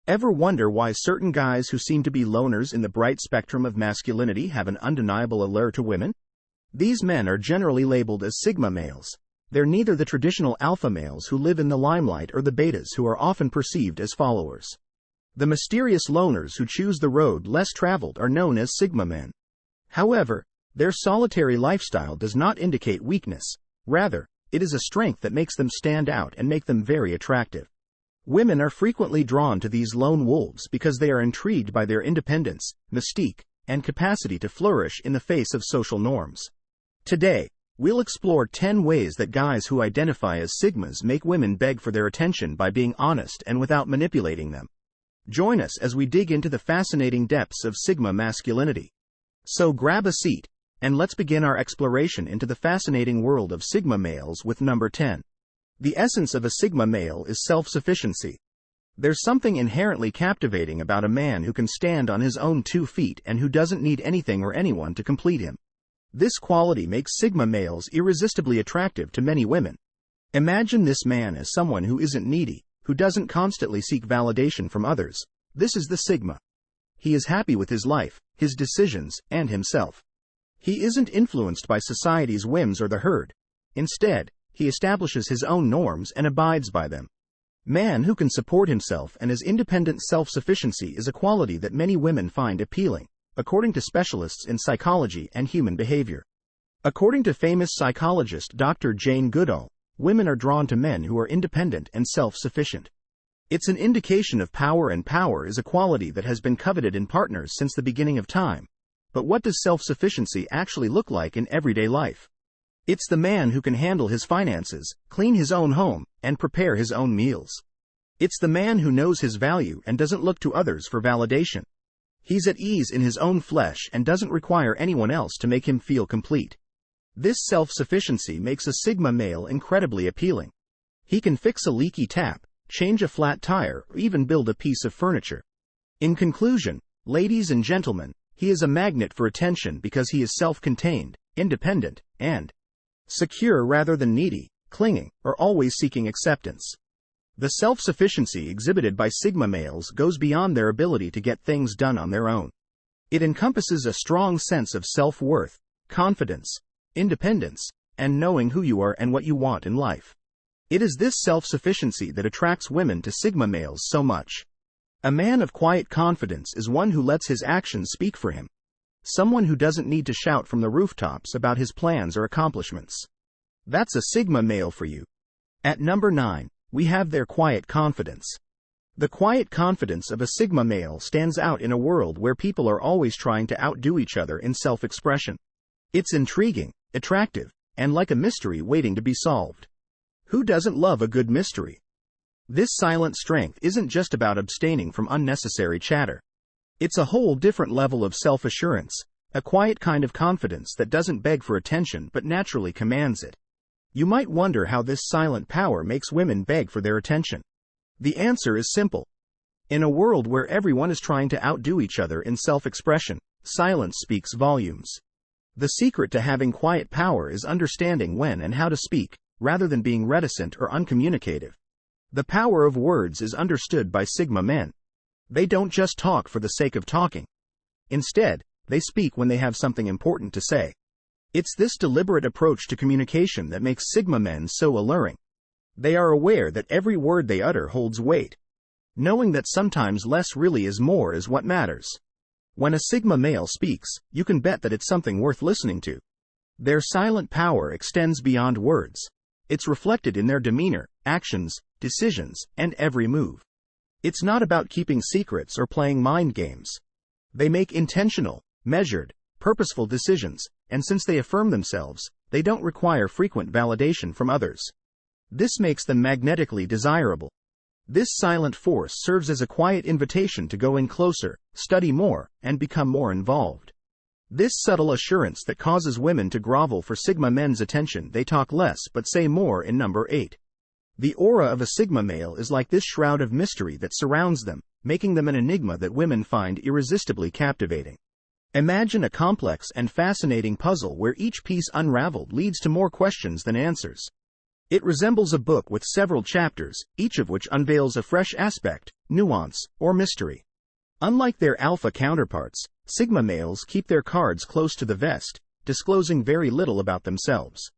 Ever wonder why certain guys who seem to be loners in the bright spectrum of masculinity have an undeniable allure to women? These men are generally labeled as sigma males. They're neither the traditional alpha males who live in the limelight or the betas who are often perceived as followers. The mysterious loners who choose the road less traveled are known as sigma men. However, their solitary lifestyle does not indicate weakness. Rather, it is a strength that makes them stand out and make them very attractive. Women are frequently drawn to these lone wolves because they are intrigued by their independence, mystique, and capacity to flourish in the face of social norms. Today, we'll explore 10 ways that guys who identify as sigmas make women beg for their attention by being honest and without manipulating them. Join us as we dig into the fascinating depths of sigma masculinity. So grab a seat, and let's begin our exploration into the fascinating world of sigma males with number 10. The essence of a sigma male is self-sufficiency. There's something inherently captivating about a man who can stand on his own 2 feet and who doesn't need anything or anyone to complete him. This quality makes sigma males irresistibly attractive to many women. Imagine this man as someone who isn't needy, who doesn't constantly seek validation from others. This is the sigma. He is happy with his life, his decisions, and himself. He isn't influenced by society's whims or the herd. Instead, he establishes his own norms and abides by them. Man who can support himself and has independent self-sufficiency is a quality that many women find appealing, according to specialists in psychology and human behavior. According to famous psychologist Dr. Jane Goodall, women are drawn to men who are independent and self-sufficient. It's an indication of power, and power is a quality that has been coveted in partners since the beginning of time. But what does self-sufficiency actually look like in everyday life? It's the man who can handle his finances, clean his own home, and prepare his own meals. It's the man who knows his value and doesn't look to others for validation. He's at ease in his own flesh and doesn't require anyone else to make him feel complete. This self-sufficiency makes a sigma male incredibly appealing. He can fix a leaky tap, change a flat tire, or even build a piece of furniture. In conclusion, ladies and gentlemen, he is a magnet for attention because he is self-contained, independent, and secure rather than needy, clinging, or always seeking acceptance. The self-sufficiency exhibited by sigma males goes beyond their ability to get things done on their own. It encompasses a strong sense of self-worth, confidence, independence, and knowing who you are and what you want in life. It is this self-sufficiency that attracts women to sigma males so much. A man of quiet confidence is one who lets his actions speak for him. Someone who doesn't need to shout from the rooftops about his plans or accomplishments. That's a sigma male for you. At number 9, we have their quiet confidence. The quiet confidence of a sigma male stands out in a world where people are always trying to outdo each other in self-expression. It's intriguing, attractive, and like a mystery waiting to be solved. Who doesn't love a good mystery? This silent strength isn't just about abstaining from unnecessary chatter. It's a whole different level of self-assurance, a quiet kind of confidence that doesn't beg for attention but naturally commands it. You might wonder how this silent power makes women beg for their attention. The answer is simple. In a world where everyone is trying to outdo each other in self-expression, silence speaks volumes. The secret to having quiet power is understanding when and how to speak, rather than being reticent or uncommunicative. The power of words is understood by sigma men. They don't just talk for the sake of talking. Instead, they speak when they have something important to say. It's this deliberate approach to communication that makes sigma men so alluring. They are aware that every word they utter holds weight. Knowing that sometimes less really is more is what matters. When a sigma male speaks, you can bet that it's something worth listening to. Their silent power extends beyond words. It's reflected in their demeanor, actions, decisions, and every move. It's not about keeping secrets or playing mind games. They make intentional, measured, purposeful decisions, and since they affirm themselves, they don't require frequent validation from others. This makes them magnetically desirable. This silent force serves as a quiet invitation to go in closer, study more, and become more involved. This subtle assurance that causes women to grovel for sigma men's attention. They talk less but say more in number 8. The aura of a sigma male is like this shroud of mystery that surrounds them, making them an enigma that women find irresistibly captivating. Imagine a complex and fascinating puzzle where each piece unraveled leads to more questions than answers. It resembles a book with several chapters, each of which unveils a fresh aspect, nuance, or mystery. Unlike their alpha counterparts, sigma males keep their cards close to the vest, disclosing very little about themselves.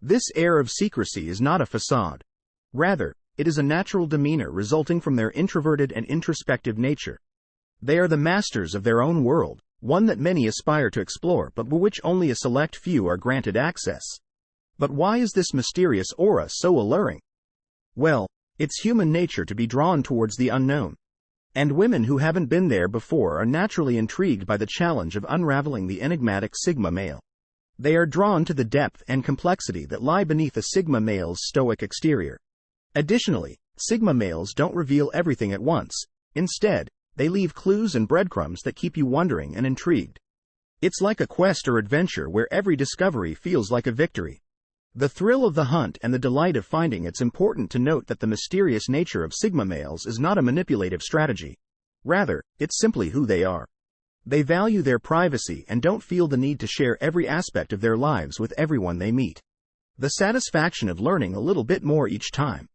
This air of secrecy is not a facade. Rather, it is a natural demeanor resulting from their introverted and introspective nature. They are the masters of their own world, one that many aspire to explore but which only a select few are granted access. But why is this mysterious aura so alluring? Well, it's human nature to be drawn towards the unknown. And women who haven't been there before are naturally intrigued by the challenge of unraveling the enigmatic sigma male. They are drawn to the depth and complexity that lie beneath a sigma male's stoic exterior. Additionally, sigma males don't reveal everything at once. Instead, they leave clues and breadcrumbs that keep you wondering and intrigued. It's like a quest or adventure where every discovery feels like a victory. The thrill of the hunt and the delight of finding. It's important to note that the mysterious nature of sigma males is not a manipulative strategy. Rather, it's simply who they are. They value their privacy and don't feel the need to share every aspect of their lives with everyone they meet. The satisfaction of learning a little bit more each time.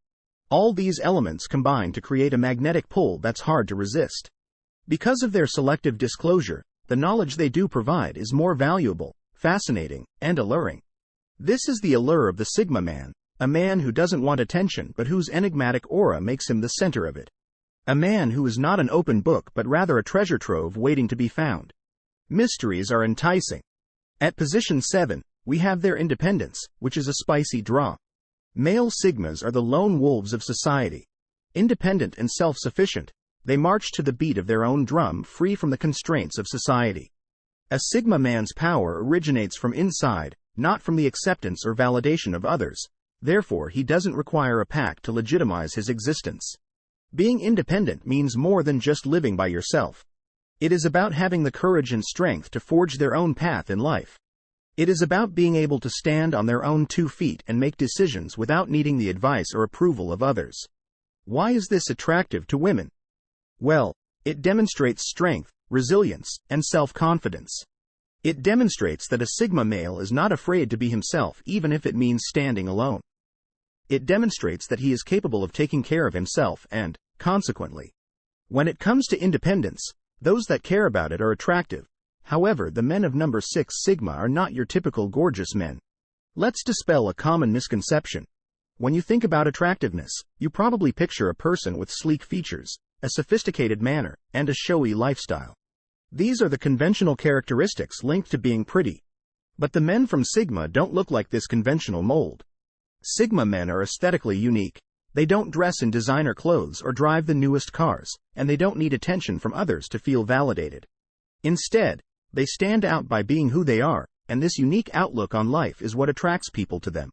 All these elements combine to create a magnetic pull that's hard to resist. Because of their selective disclosure, the knowledge they do provide is more valuable, fascinating, and alluring. This is the allure of the Sigma man, a man who doesn't want attention but whose enigmatic aura makes him the center of it. A man who is not an open book but rather a treasure trove waiting to be found. Mysteries are enticing. At position 7, we have their independence, which is a spicy draw. Male Sigmas are the lone wolves of society. Independent and self-sufficient, they march to the beat of their own drum, free from the constraints of society. A Sigma man's power originates from inside, not from the acceptance or validation of others. Therefore, he doesn't require a pack to legitimize his existence. Being independent means more than just living by yourself. It is about having the courage and strength to forge their own path in life. It is about being able to stand on their own 2 feet and make decisions without needing the advice or approval of others. Why is this attractive to women? Well, it demonstrates strength, resilience, and self-confidence. It demonstrates that a Sigma male is not afraid to be himself even if it means standing alone. It demonstrates that he is capable of taking care of himself and, consequently, when it comes to independence, those that care about it are attractive. However, the men of number 6 Sigma are not your typical gorgeous men. Let's dispel a common misconception. When you think about attractiveness, you probably picture a person with sleek features, a sophisticated manner, and a showy lifestyle. These are the conventional characteristics linked to being pretty. But the men from Sigma don't look like this conventional mold. Sigma men are aesthetically unique. They don't dress in designer clothes or drive the newest cars, and they don't need attention from others to feel validated. Instead, they stand out by being who they are, and this unique outlook on life is what attracts people to them.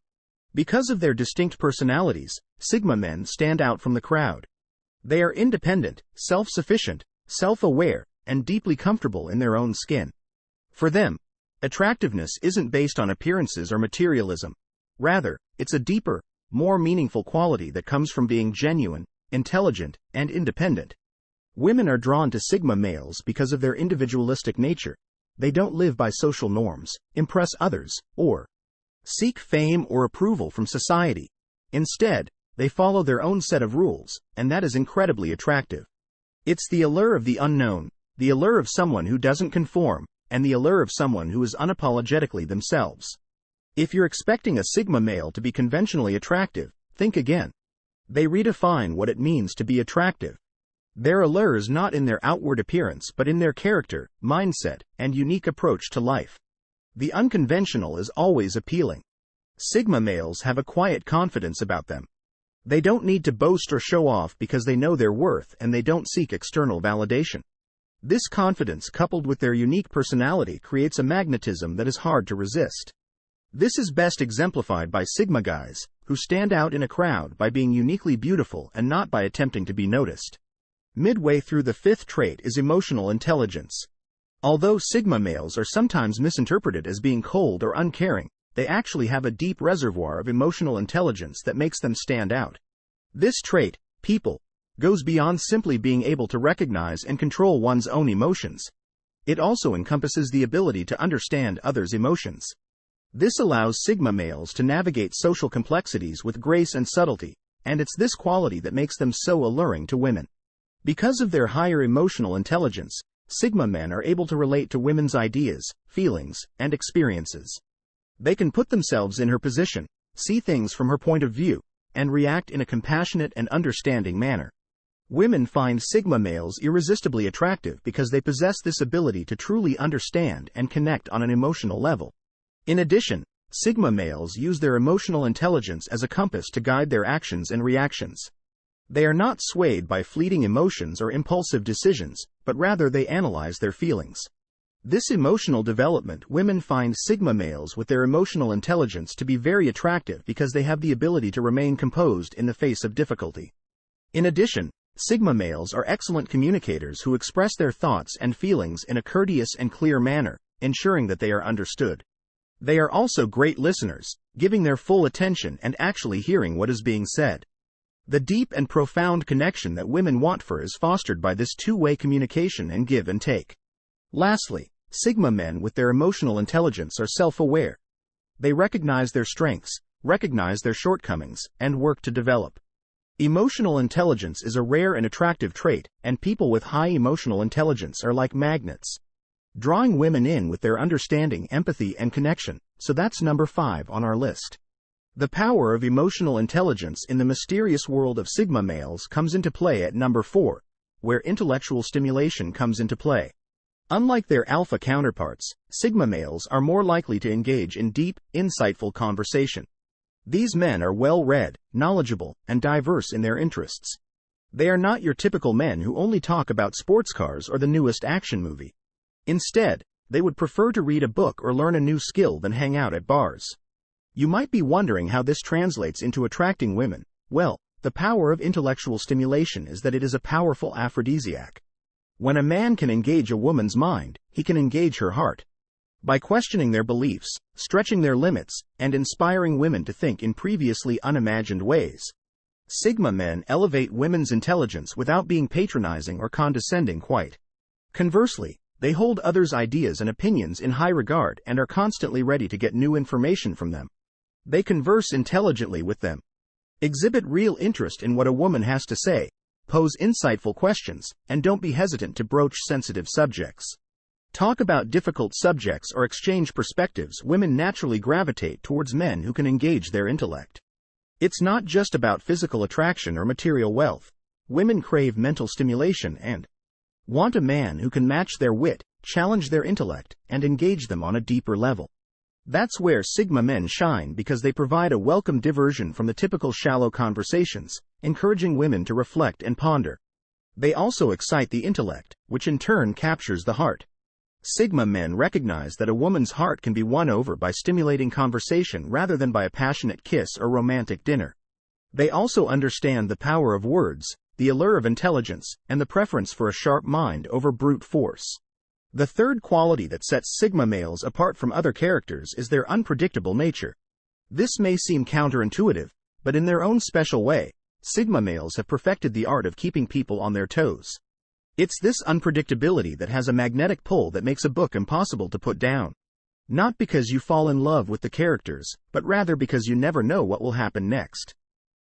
Because of their distinct personalities, Sigma men stand out from the crowd. They are independent, self-sufficient, self-aware, and deeply comfortable in their own skin. For them, attractiveness isn't based on appearances or materialism. Rather, it's a deeper, more meaningful quality that comes from being genuine, intelligent, and independent. Women are drawn to Sigma males because of their individualistic nature. They don't live by social norms, impress others, or seek fame or approval from society. Instead, they follow their own set of rules, and that is incredibly attractive. It's the allure of the unknown, the allure of someone who doesn't conform, and the allure of someone who is unapologetically themselves. If you're expecting a Sigma male to be conventionally attractive, think again. They redefine what it means to be attractive. Their allure is not in their outward appearance but in their character, mindset, and unique approach to life. The unconventional is always appealing. Sigma males have a quiet confidence about them. They don't need to boast or show off because they know their worth and they don't seek external validation. This confidence coupled with their unique personality creates a magnetism that is hard to resist. This is best exemplified by Sigma guys, who stand out in a crowd by being uniquely beautiful and not by attempting to be noticed. Midway through the 5th trait is emotional intelligence. Although Sigma males are sometimes misinterpreted as being cold or uncaring, they actually have a deep reservoir of emotional intelligence that makes them stand out. This trait, people, goes beyond simply being able to recognize and control one's own emotions. It also encompasses the ability to understand others' emotions. This allows Sigma males to navigate social complexities with grace and subtlety, and it's this quality that makes them so alluring to women. Because of their higher emotional intelligence, Sigma men are able to relate to women's ideas, feelings, and experiences. They can put themselves in her position, see things from her point of view, and react in a compassionate and understanding manner. Women find Sigma males irresistibly attractive because they possess this ability to truly understand and connect on an emotional level. In addition, Sigma males use their emotional intelligence as a compass to guide their actions and reactions. They are not swayed by fleeting emotions or impulsive decisions, but rather they analyze their feelings. This emotional development, women find Sigma males with their emotional intelligence to be very attractive because they have the ability to remain composed in the face of difficulty. In addition, Sigma males are excellent communicators who express their thoughts and feelings in a courteous and clear manner, ensuring that they are understood. They are also great listeners, giving their full attention and actually hearing what is being said. The deep and profound connection that women want for is fostered by this two-way communication and give and take. Lastly, Sigma men with their emotional intelligence are self-aware. They recognize their strengths, recognize their shortcomings, and work to develop. Emotional intelligence is a rare and attractive trait, and people with high emotional intelligence are like magnets, drawing women in with their understanding, empathy, and connection. So that's number 5 on our list. The power of emotional intelligence in the mysterious world of Sigma males comes into play at number 4, where intellectual stimulation comes into play. Unlike their alpha counterparts, Sigma males are more likely to engage in deep, insightful conversation. These men are well-read, knowledgeable, and diverse in their interests. They are not your typical men who only talk about sports cars or the newest action movie. Instead, they would prefer to read a book or learn a new skill than hang out at bars. You might be wondering how this translates into attracting women. Well, the power of intellectual stimulation is that it is a powerful aphrodisiac. When a man can engage a woman's mind, he can engage her heart. By questioning their beliefs, stretching their limits, and inspiring women to think in previously unimagined ways, Sigma men elevate women's intelligence without being patronizing or condescending quite. Conversely, they hold others' ideas and opinions in high regard and are constantly ready to get new information from them. They converse intelligently with them, exhibit real interest in what a woman has to say, pose insightful questions, and don't be hesitant to broach sensitive subjects. Talk about difficult subjects or exchange perspectives. Women naturally gravitate towards men who can engage their intellect. It's not just about physical attraction or material wealth. Women crave mental stimulation and want a man who can match their wit, challenge their intellect, and engage them on a deeper level. That's where Sigma men shine because they provide a welcome diversion from the typical shallow conversations, encouraging women to reflect and ponder. They also excite the intellect, which in turn captures the heart. Sigma men recognize that a woman's heart can be won over by stimulating conversation rather than by a passionate kiss or romantic dinner. They also understand the power of words, the allure of intelligence, and the preference for a sharp mind over brute force. The third quality that sets Sigma males apart from other characters is their unpredictable nature. This may seem counterintuitive, but in their own special way, Sigma males have perfected the art of keeping people on their toes. It's this unpredictability that has a magnetic pull that makes a book impossible to put down. Not because you fall in love with the characters, but rather because you never know what will happen next.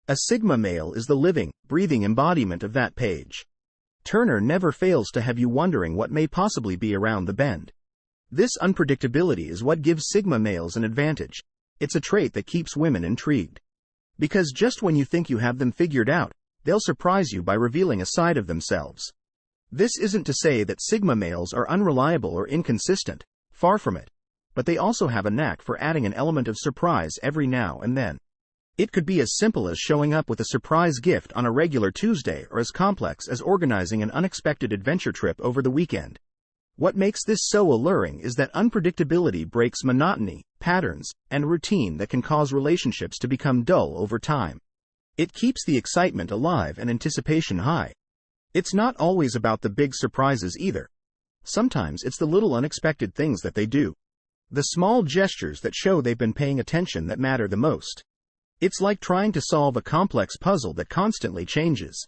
A Sigma male is the living, breathing embodiment of that page. Turner never fails to have you wondering what may possibly be around the bend. This unpredictability is what gives Sigma males an advantage. It's a trait that keeps women intrigued. Because just when you think you have them figured out, they'll surprise you by revealing a side of themselves. This isn't to say that Sigma males are unreliable or inconsistent, far from it. But they also have a knack for adding an element of surprise every now and then. It could be as simple as showing up with a surprise gift on a regular Tuesday or as complex as organizing an unexpected adventure trip over the weekend. What makes this so alluring is that unpredictability breaks monotony, patterns, and routine that can cause relationships to become dull over time. It keeps the excitement alive and anticipation high. It's not always about the big surprises either. Sometimes it's the little unexpected things that they do. The small gestures that show they've been paying attention that matter the most. It's like trying to solve a complex puzzle that constantly changes.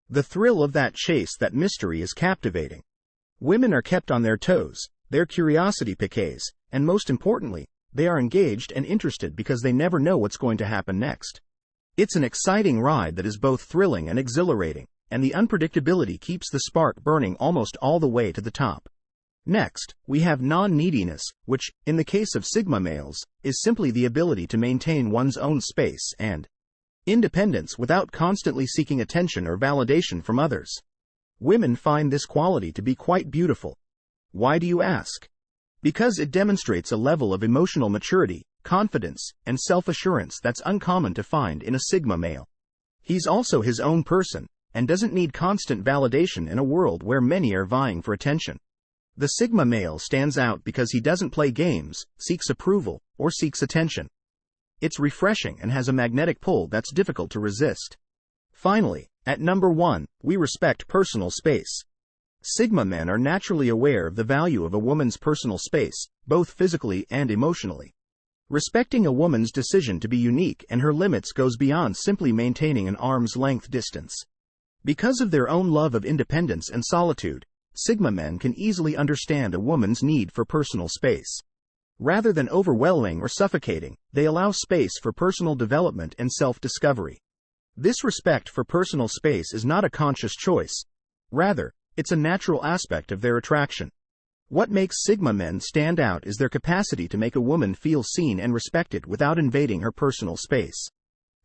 The thrill of that chase, that mystery, is captivating. Women are kept on their toes, their curiosity piques, and most importantly, They are engaged and interested because they never know what's going to happen next. It's an exciting ride that is both thrilling and exhilarating, and the unpredictability keeps the spark burning almost all the way to the top. Next, we have non-neediness, which, in the case of Sigma males, is simply the ability to maintain one's own space and independence without constantly seeking attention or validation from others. Women find this quality to be quite beautiful. Why do you ask? Because it demonstrates a level of emotional maturity, confidence, and self-assurance that's uncommon to find in a Sigma male. He's also his own person, and doesn't need constant validation in a world where many are vying for attention. The Sigma male stands out because he doesn't play games, seeks approval, or seeks attention. It's refreshing and has a magnetic pull that's difficult to resist. Finally, at number 1, we respect personal space. Sigma men are naturally aware of the value of a woman's personal space, both physically and emotionally. Respecting a woman's decision to be unique and her limits goes beyond simply maintaining an arm's length distance. Because of their own love of independence and solitude, Sigma men can easily understand a woman's need for personal space. Rather than overwhelming or suffocating, they allow space for personal development and self-discovery. This respect for personal space is not a conscious choice. Rather, it's a natural aspect of their attraction. What makes Sigma men stand out is their capacity to make a woman feel seen and respected without invading her personal space.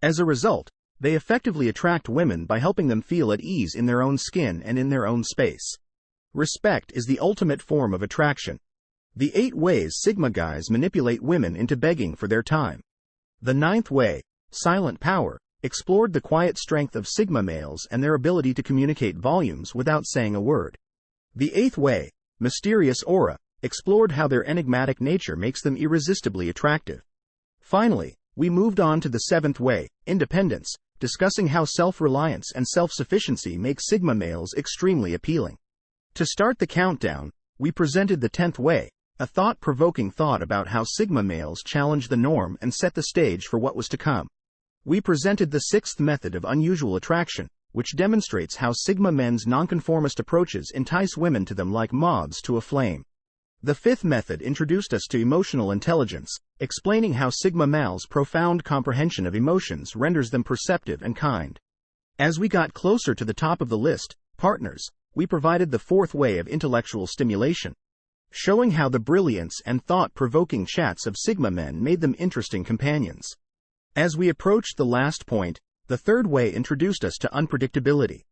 As a result, they effectively attract women by helping them feel at ease in their own skin and in their own space. Respect is the ultimate form of attraction. The 8 ways Sigma guys manipulate women into begging for their time. The 9th way, silent power, explored the quiet strength of Sigma males and their ability to communicate volumes without saying a word. The 8th way, mysterious aura, explored how their enigmatic nature makes them irresistibly attractive. Finally, we moved on to the 7th way, independence, discussing how self-reliance and self-sufficiency make Sigma males extremely appealing. To start the countdown, we presented the 10th way, a thought-provoking thought about how Sigma males challenge the norm and set the stage for what was to come. We presented the 6th method of unusual attraction, which demonstrates how Sigma men's nonconformist approaches entice women to them like moths to a flame. The 5th method introduced us to emotional intelligence, explaining how Sigma males' profound comprehension of emotions renders them perceptive and kind. As we got closer to the top of the list, partners, we provided the 4th way of intellectual stimulation, showing how the brilliance and thought-provoking chats of Sigma men made them interesting companions. As we approached the last point, the 3rd way introduced us to unpredictability,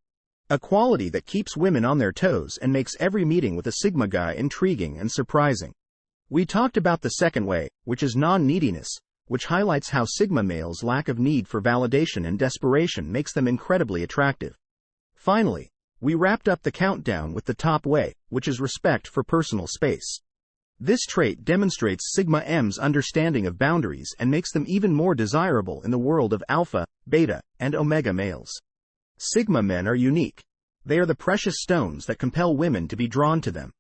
a quality that keeps women on their toes and makes every meeting with a Sigma guy intriguing and surprising. We talked about the 2nd way, which is non-neediness, which highlights how Sigma males' lack of need for validation and desperation makes them incredibly attractive. Finally, we wrapped up the countdown with the top way, which is respect for personal space. This trait demonstrates Sigma M's understanding of boundaries and makes them even more desirable in the world of alpha, beta, and omega males. Sigma men are unique. They are the precious stones that compel women to be drawn to them.